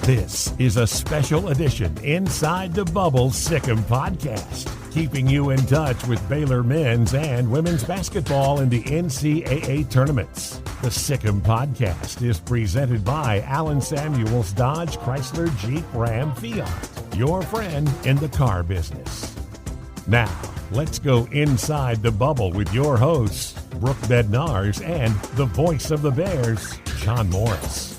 This is a special edition Inside the Bubble Sic Em Podcast, keeping you in touch with Baylor men's and women's basketball in the NCAA tournaments. The Sic Em Podcast is presented by Allen Samuels Dodge Chrysler Jeep Ram Fiat, your friend in the car business. Now, let's go inside the bubble with your hosts, Brooke Bednarz and the voice of the Bears, John Morris.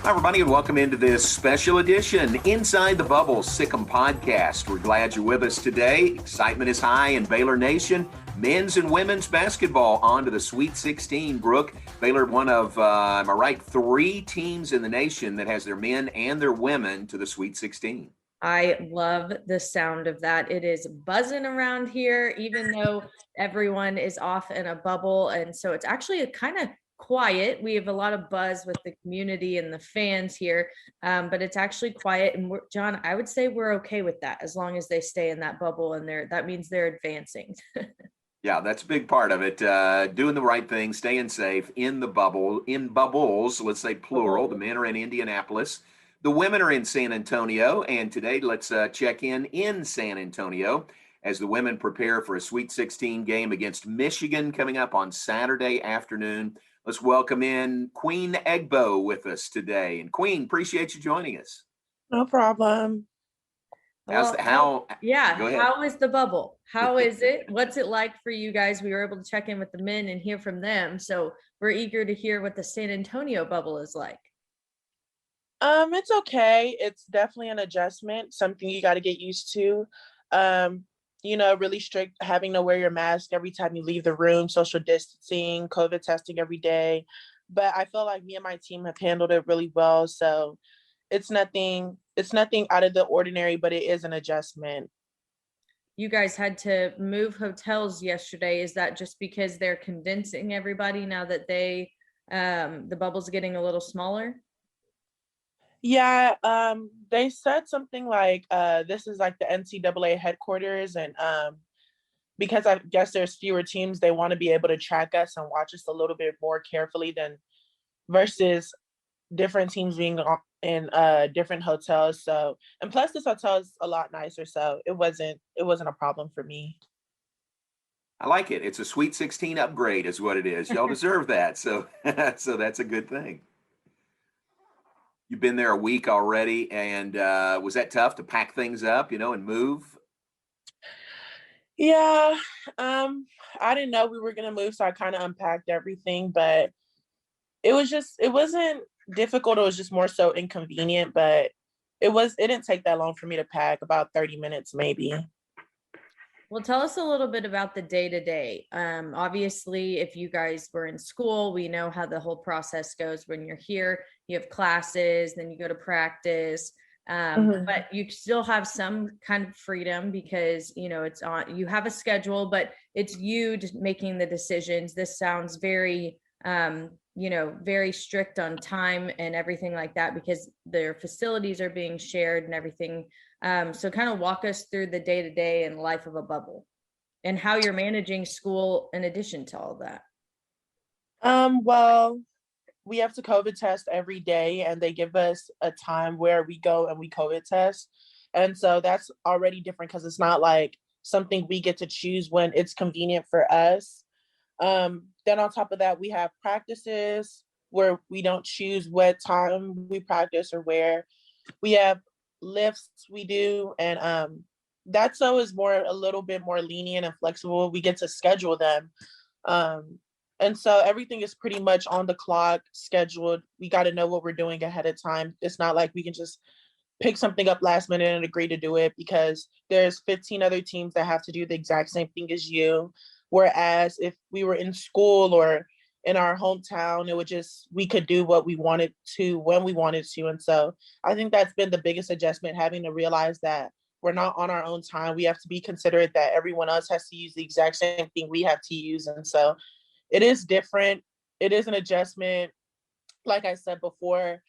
Hi, everybody, and welcome into this special edition Inside the Bubble Sic Em Podcast. We're glad you're with us today. Excitement is high in Baylor Nation. Men's and women's basketball on to the Sweet 16. Brooke, Baylor, one of, am I right, 3 teams in the nation that has their men and their women to the Sweet 16. I love the sound of that. It is buzzing around here, even though everyone is off in a bubble. And so it's actually a kind of quiet. We have a lot of buzz with the community and the fans here, but it's actually quiet. And John, I would say we're okay with that as long as they stay in that bubble, and that means they're advancing. Yeah, that's a big part of it. Doing the right thing, staying safe in the bubble, in bubbles, let's say plural. The men are in Indianapolis. The women are in San Antonio. And today, let's check in San Antonio as the women prepare for a Sweet 16 game against Michigan coming up on Saturday afternoon. Let's welcome in Queen Egbo with us today. And Queen, appreciate you joining us. No problem. How is the bubble? How is it? What's it like for you guys? We were able to check in with the men and hear from them. So we're eager to hear what the San Antonio bubble is like. It's okay. It's definitely an adjustment, something you got to get used to. Really strict, having to wear your mask every time you leave the room, social distancing, COVID testing every day. But I feel like me and my team have handled it really well. So it's nothing out of the ordinary, but it is an adjustment. You guys had to move hotels yesterday. Is that just because they're condensing everybody now that the bubble's getting a little smaller? Yeah, they said something like this is like the NCAA headquarters, and because I guess there's fewer teams, they want to be able to track us and watch us a little bit more carefully than versus different teams being in different hotels. So, and plus this hotel is a lot nicer, so it wasn't a problem for me. I like it. It's a Sweet 16 upgrade is what it is. Y'all deserve that. So that's a good thing. You've been there a week already, and was that tough to pack things up, and move? Yeah, I didn't know we were going to move, so I kind of unpacked everything, but it wasn't difficult. It was just more so inconvenient, but it didn't take that long for me to pack, about 30 minutes maybe. Well, tell us a little bit about the day-to-day. Obviously, if you guys were in school, we know how the whole process goes. When you're here, you have classes, then you go to practice, but you still have some kind of freedom because, it's on, you have a schedule, but it's you just making the decisions. This sounds very, very strict on time and everything like that because their facilities are being shared and everything. So kind of walk us through the day-to-day and life of a bubble and how you're managing school in addition to all that. Well, we have to COVID test every day, and they give us a time where we go and we COVID test. And so that's already different because it's not like something we get to choose when it's convenient for us. Then on top of that, we have practices where we don't choose what time we practice or where. We have lifts we do, and that's always a little bit more lenient and flexible. We get to schedule them. And so everything is pretty much on the clock, scheduled. We got to know what we're doing ahead of time. It's not like we can just pick something up last minute and agree to do it because there's 15 other teams that have to do the exact same thing as you. Whereas if we were in school or in our hometown, we could do what we wanted to when we wanted to. And so I think that's been the biggest adjustment, having to realize that we're not on our own time. We have to be considerate that everyone else has to use the exact same thing we have to use. And so it is different. It is an adjustment, like I said before,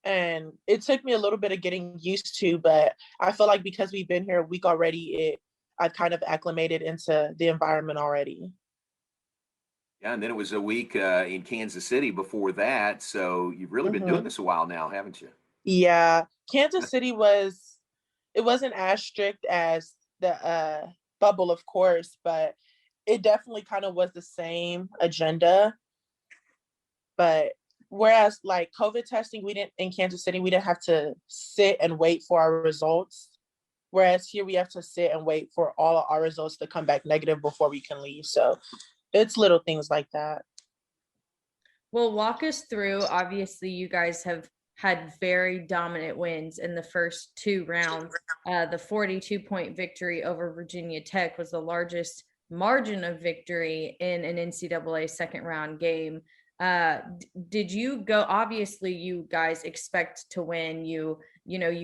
and it took me a little bit of getting used to, but I feel like because we've been here a week already, I've kind of acclimated into the environment already. Yeah, and then it was a week in Kansas City before that. So you've really been doing this a while now, haven't you? Yeah, Kansas City it wasn't as strict as the bubble, of course, but it definitely kind of was the same agenda. But whereas like COVID testing, we didn't in Kansas City, we didn't have to sit and wait for our results. Whereas here we have to sit and wait for all of our results to come back negative before we can leave. So it's little things like that. Well, walk us through. Obviously, you guys have had very dominant wins in the first two rounds. The 42-point victory over Virginia Tech was the largest margin of victory in an NCAA second round game. Did you go? Obviously, you guys expect to win. You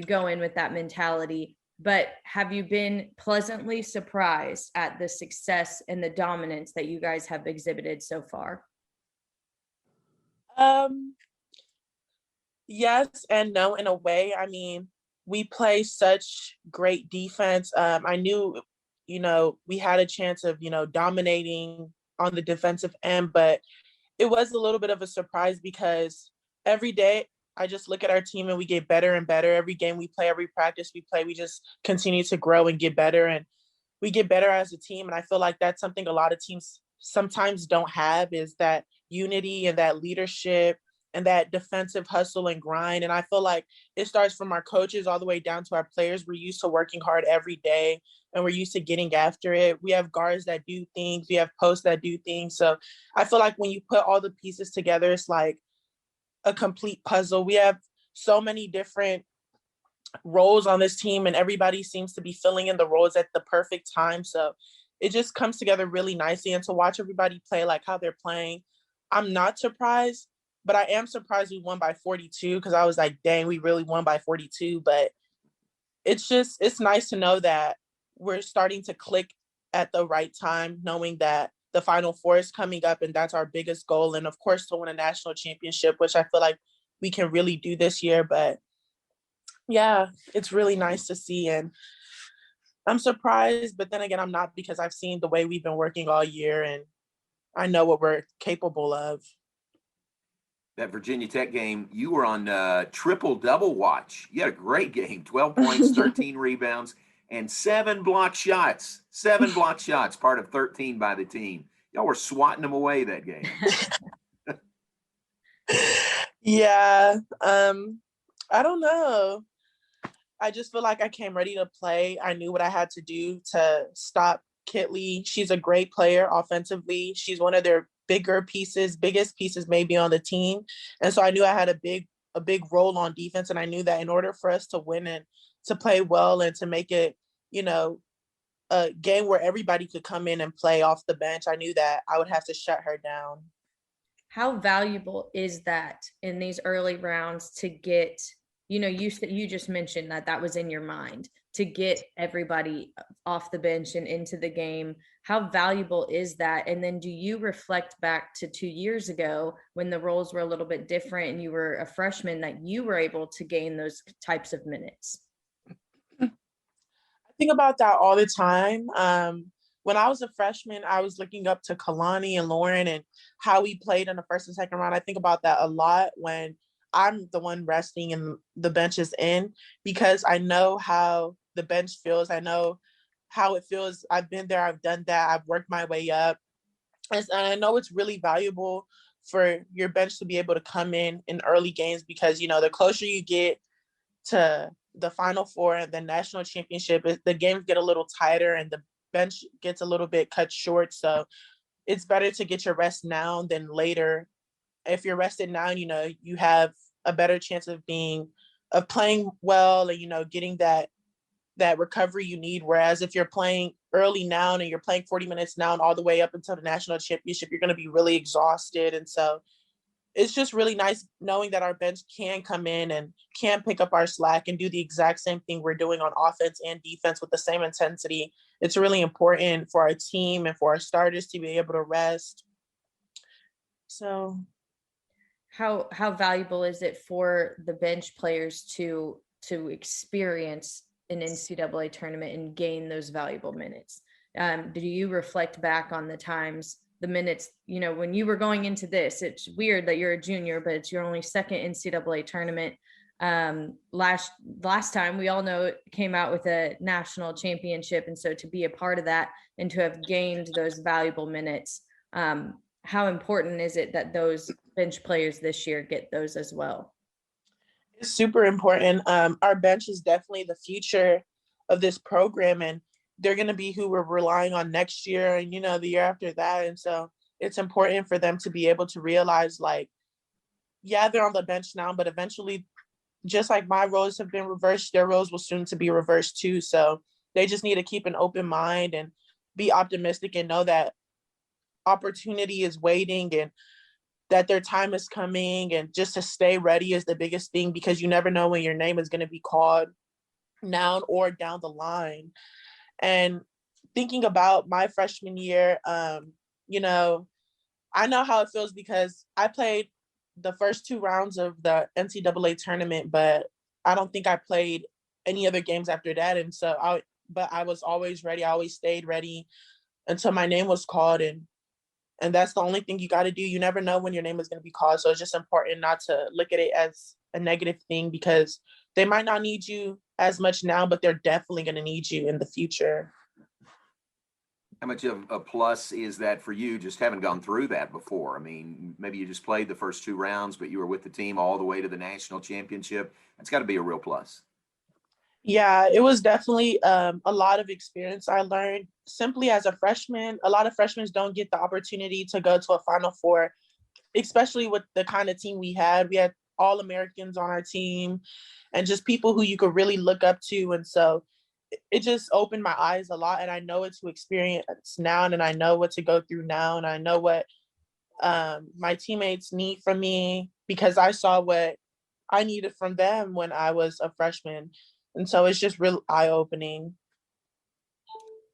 go in with that mentality. But have you been pleasantly surprised at the success and the dominance that you guys have exhibited so far? Yes and no in a way. I mean, we play such great defense. I knew, we had a chance of, dominating on the defensive end, but it was a little bit of a surprise because every day I just look at our team and we get better and better. Every game we play, every practice we play, we just continue to grow and get better. And we get better as a team. And I feel like that's something a lot of teams sometimes don't have, is that unity and that leadership and that defensive hustle and grind. And I feel like it starts from our coaches all the way down to our players. We're used to working hard every day and we're used to getting after it. We have guards that do things. We have posts that do things. So I feel like when you put all the pieces together, it's like a complete puzzle. We have so many different roles on this team and everybody seems to be filling in the roles at the perfect time. So it just comes together really nicely. And to watch everybody play like how they're playing, I'm not surprised, but I am surprised we won by 42 because I was like, dang, we really won by 42. But it's nice to know that we're starting to click at the right time, knowing that the Final Four is coming up and that's our biggest goal. And of course, to win a national championship, which I feel like we can really do this year. But yeah, it's really nice to see. And I'm surprised, but then again, I'm not, because I've seen the way we've been working all year and I know what we're capable of. That Virginia Tech game, you were on triple-double watch. You had a great game, 12 points, 13 rebounds, and 7 block shots. 7 block shots, part of 13 by the team. Y'all were swatting them away that game. Yeah, I don't know. I just feel like I came ready to play. I knew what I had to do to stop Kitley. She's a great player offensively. She's one of their biggest pieces maybe on the team. And so I knew I had a big role on defense. And I knew that in order for us to win and to play well and to make it, a game where everybody could come in and play off the bench, I knew that I would have to shut her down. How valuable is that in these early rounds to get, you just mentioned that was in your mind, to get everybody off the bench and into the game? How valuable is that? And then do you reflect back to 2 years ago when the roles were a little bit different and you were a freshman, that you were able to gain those types of minutes? I think about that all the time. When I was a freshman, I was looking up to Kalani and Lauren and how we played in the first and second round. I think about that a lot when I'm the one resting and the bench is in, because I know how the bench feels. I know how it feels. I've been there. I've done that. I've worked my way up. And I know it's really valuable for your bench to be able to come in early games because, the closer you get to the Final Four and the national championship, the games get a little tighter and the bench gets a little bit cut short. So it's better to get your rest now than later. If you're rested now, you have a better chance of playing well and, getting that recovery you need. Whereas if you're playing early now and you're playing 40 minutes now and all the way up until the national championship, you're going to be really exhausted. And so it's just really nice knowing that our bench can come in and can pick up our slack and do the exact same thing we're doing on offense and defense with the same intensity. It's really important for our team and for our starters to be able to rest. So how valuable is it for the bench players to experience an NCAA tournament and gain those valuable minutes? Do you reflect back on the times the minutes, when you were going into this, it's weird that you're a junior, but it's your only second NCAA tournament. Last time, we all know, it came out with a national championship. And so to be a part of that and to have gained those valuable minutes, how important is it that those bench players this year get those as well? It's super important. Our bench is definitely the future of this program, and they're going to be who we're relying on next year and, the year after that. And so it's important for them to be able to realize, like, yeah, they're on the bench now, but eventually, just like my roles have been reversed, their roles will soon to be reversed too. So they just need to keep an open mind and be optimistic and know that opportunity is waiting and that their time is coming, and just to stay ready is the biggest thing, because you never know when your name is going to be called now or down the line. And thinking about my freshman year, I know how it feels because I played the first 2 rounds of the NCAA tournament, but I don't think I played any other games after that. And so I was always ready. I always stayed ready until my name was called. And that's the only thing you got to do. You never know when your name is going to be called. So it's just important not to look at it as a negative thing, because they might not need you as much now, but they're definitely going to need you in the future. How much of a plus is that for you, just having gone through that before? I mean, maybe you just played the first 2 rounds, but you were with the team all the way to the national championship. That's got to be a real plus. Yeah, it was definitely a lot of experience I learned simply as a freshman. A lot of freshmen don't get the opportunity to go to a Final Four, especially with the kind of team we had. We had All-Americans on our team and just people who you could really look up to. And so it just opened my eyes a lot. And I know what to experience now, and I know what to go through now. And I know what my teammates need from me, because I saw what I needed from them when I was a freshman. And so it's just real eye-opening.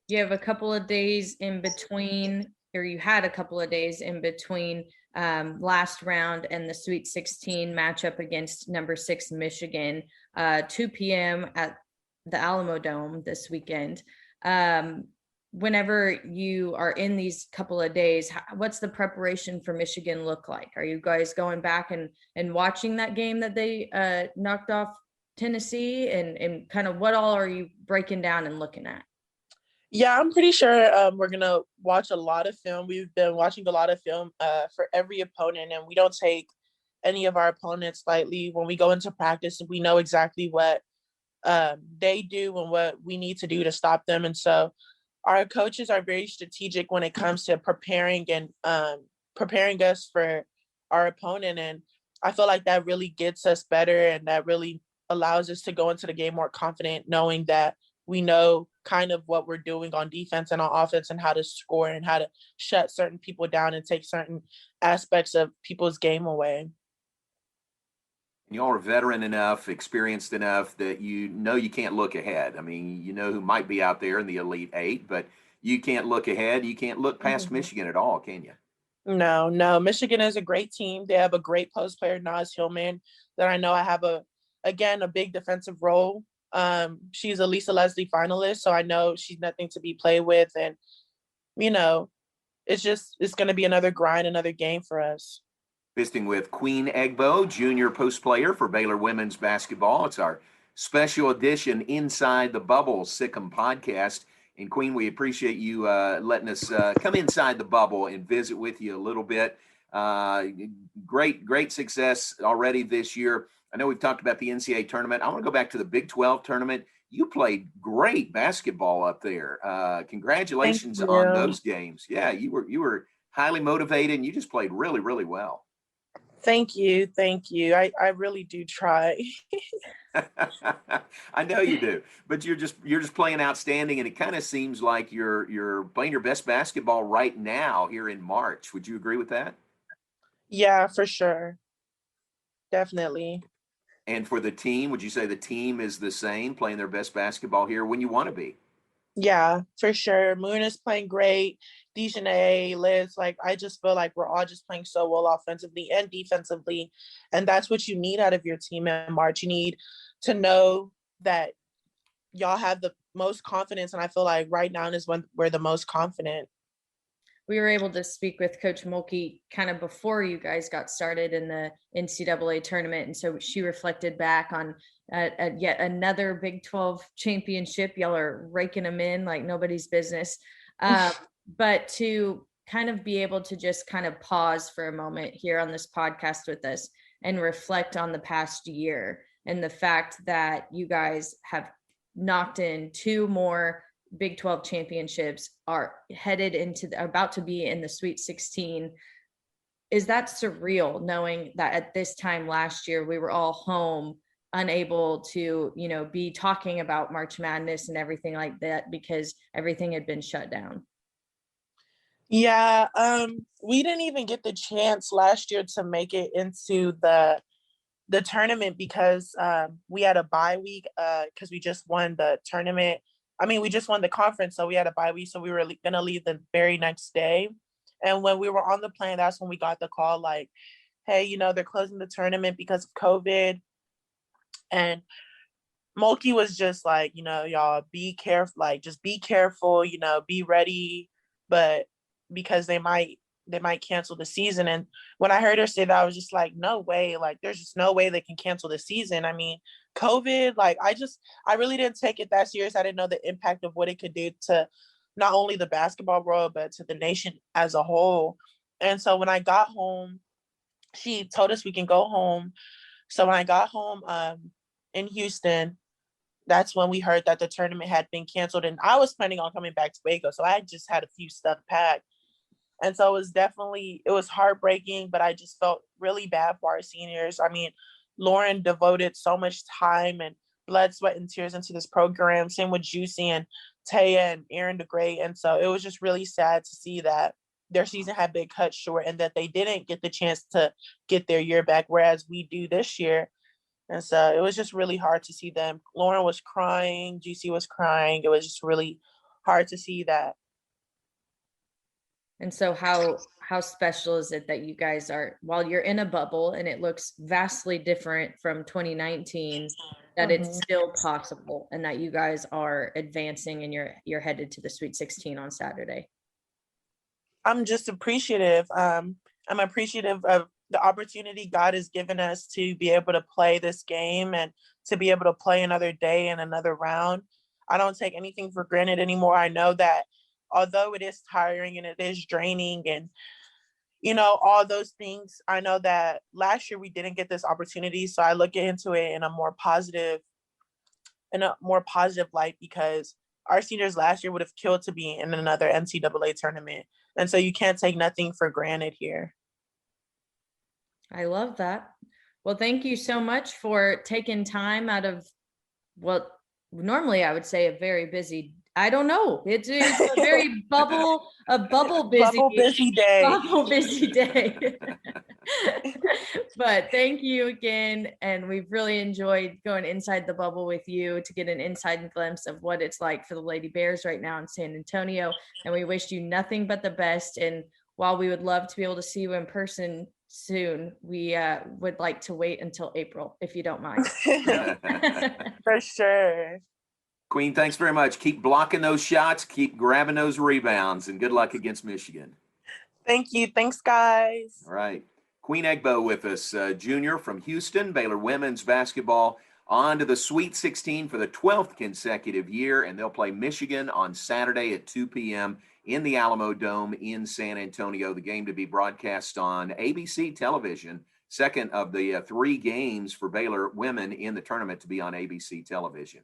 You have a couple of days in between, or you had a couple of days in between last round and the Sweet 16 matchup against number 6 Michigan, 2 p.m. at the Alamo Dome this weekend. Whenever you are in these couple of days, what's the preparation for Michigan look like? Are you guys going back and watching that game that they knocked off Tennessee, and kind of what all are you breaking down and looking at? Yeah, I'm pretty sure we're going to watch a lot of film. We've been watching a lot of film for every opponent, and we don't take any of our opponents lightly. When we go into practice, we know exactly what they do and what we need to do to stop them. And so our coaches are very strategic when it comes to preparing us for our opponent. And I feel like that really gets us better, and that really allows us to go into the game more confident, knowing that we know kind of what we're doing on defense and on offense, and how to score and how to shut certain people down and take certain aspects of people's game away. Y'all are veteran enough, experienced enough that you know you can't look ahead. I mean, you know who might be out there in the Elite Eight, but you can't look ahead. You can't look past Michigan at all, can you? No. Michigan is a great team. They have a great post player, Naz Hillman, that I know I have a big defensive role. She's a Lisa Leslie finalist, so I know she's nothing to be played with. And, it's going to be another grind, another game for us. Visiting with Queen Egbo, junior post player for Baylor women's basketball. It's our special edition Inside the Bubble Sic Em Podcast. And Queen, we appreciate you letting us come inside the bubble and visit with you a little bit. Great success already this year. I know we've talked about the NCAA tournament. I want to go back to the Big 12 tournament. You played great basketball up there. Congratulations on those games. Yeah, you were highly motivated, and you just played really, really well. Thank you. I really do try. I know you do, but you're just playing outstanding, and it kind of seems like you're playing your best basketball right now here in March. Would you agree with that? Yeah, for sure. Definitely. And for the team, would you say the team is the same, playing their best basketball here when you want to be? Yeah, for sure. Moon is playing great. Dejanay, Liz, I just feel like we're all just playing so well offensively and defensively. And that's what you need out of your team in March. You need to know that y'all have the most confidence. And I feel like right now is when we're the most confident. we were able to speak with Coach Mulkey kind of before you guys got started in the NCAA tournament. And so she reflected back on yet another Big 12 championship. Y'all are raking them in like nobody's business. But to kind of be able to just kind of pause for a moment here on this podcast with us and reflect on the past year and the fact that you guys have knocked in 2 more Big 12 championships, are headed into about to be in the Sweet 16. Is that surreal, knowing that at this time last year we were all home, unable to, be talking about March Madness and everything like that because everything had been shut down? Yeah, we didn't even get the chance last year to make it into the tournament because we had a bye week because we just won the tournament. I mean, we just won the conference, so we had a bye week, so we were going to leave the very next day. And when we were on the plane, that's when we got the call like, hey, they're closing the tournament because of COVID. And Mulkey was just like, y'all be careful, like just be careful, be ready. But because they might cancel the season. And when I heard her say that, I was just like, no way, like there's just no way they can cancel the season. I mean, COVID, like I really didn't take it that serious. I didn't know the impact of what it could do to not only the basketball world, but to the nation as a whole. And so when I got home, she told us we can go home. So when I got home in Houston, that's when we heard that the tournament had been canceled. And I was planning on coming back to Waco. So I just had a few stuff packed. And so it was heartbreaking, but I just felt really bad for our seniors. I mean, Lauren devoted so much time and blood, sweat, and tears into this program. Same with Juicy and Taya and Aaron the Great. And so it was just really sad to see that their season had been cut short and that they didn't get the chance to get their year back, whereas we do this year. And so it was just really hard to see them. Lauren was crying. Juicy was crying. It was just really hard to see that. And so how special is it that you guys are, while you're in a bubble and it looks vastly different from 2019, that it's still possible and that you guys are advancing and you're headed to the Sweet 16 on Saturday? I'm just appreciative. I'm appreciative of the opportunity God has given us to be able to play this game and to be able to play another day and another round. I don't take anything for granted anymore. I know that although it is tiring and it is draining and, all those things, I know that last year we didn't get this opportunity. So I look into it in a more positive light because our seniors last year would have killed to be in another NCAA tournament. And so you can't take nothing for granted here. I love that. Well, thank you so much for taking time out of what normally I would say a very busy, I don't know. It's a very bubble busy day. But thank you again. And we've really enjoyed going inside the bubble with you to get an inside glimpse of what it's like for the Lady Bears right now in San Antonio. And we wish you nothing but the best. And while we would love to be able to see you in person soon, we would like to wait until April, if you don't mind. For sure. Queen, thanks very much. Keep blocking those shots, keep grabbing those rebounds, and good luck against Michigan. Thank you. Thanks, guys. All right. Queen Egbo with us, junior from Houston, Baylor women's basketball, on to the Sweet 16 for the 12th consecutive year, and they'll play Michigan on Saturday at 2 p.m. in the Alamo Dome in San Antonio. The game to be broadcast on ABC television, second of the 3 games for Baylor women in the tournament to be on ABC television.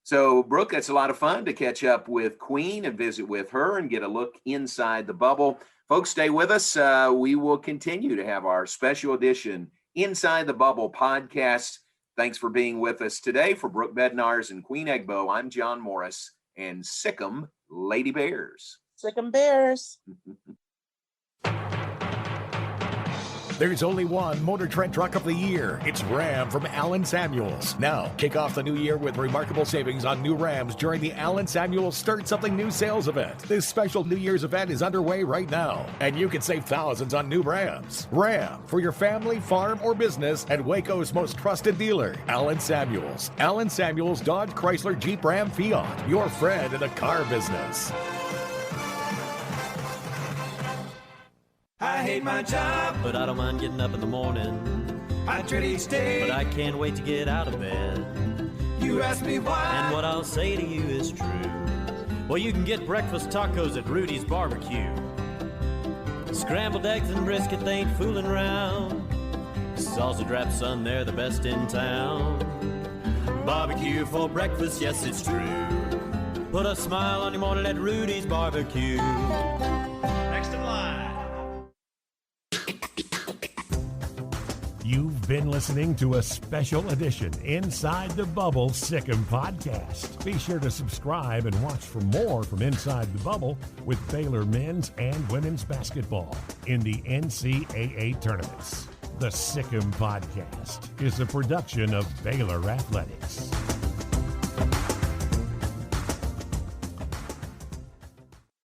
So, Brooke, that's a lot of fun to catch up with Queen and visit with her and get a look inside the bubble. Folks, stay with us. We will continue to have our special edition Inside the Bubble podcast. Thanks for being with us today. For Brooke Bednarz and Queen Egbo, I'm John Morris, and Sic Em Lady Bears. Sic Em Bears. There's only one Motor Trend Truck of the Year. It's Ram from Allen Samuels. Now, kick off the new year with remarkable savings on new Rams during the Allen Samuels Start Something New sales event. This special New Year's event is underway right now, and you can save thousands on new Rams. Ram, for your family, farm, or business, and Waco's most trusted dealer, Allen Samuels. Allen Samuels Dodge, Chrysler, Jeep, Ram, Fiat. Your friend in the car business. hate my job, but I don't mind getting up in the morning. I dread each day, but I can't wait to get out of bed. You ask me why, and what I'll say to you is true. Well, you can get breakfast tacos at Rudy's Barbecue. Scrambled eggs and brisket, they ain't fooling around. Salsa drap, son, they're the best in town. Barbecue for breakfast, yes, it's true. Put a smile on your morning at Rudy's Barbecue. Next in line. You've been listening to a special edition Inside the Bubble Sic Em Podcast. Be sure to subscribe and watch for more from Inside the Bubble with Baylor men's and women's basketball in the NCAA tournaments. The Sic Em Podcast is a production of Baylor Athletics.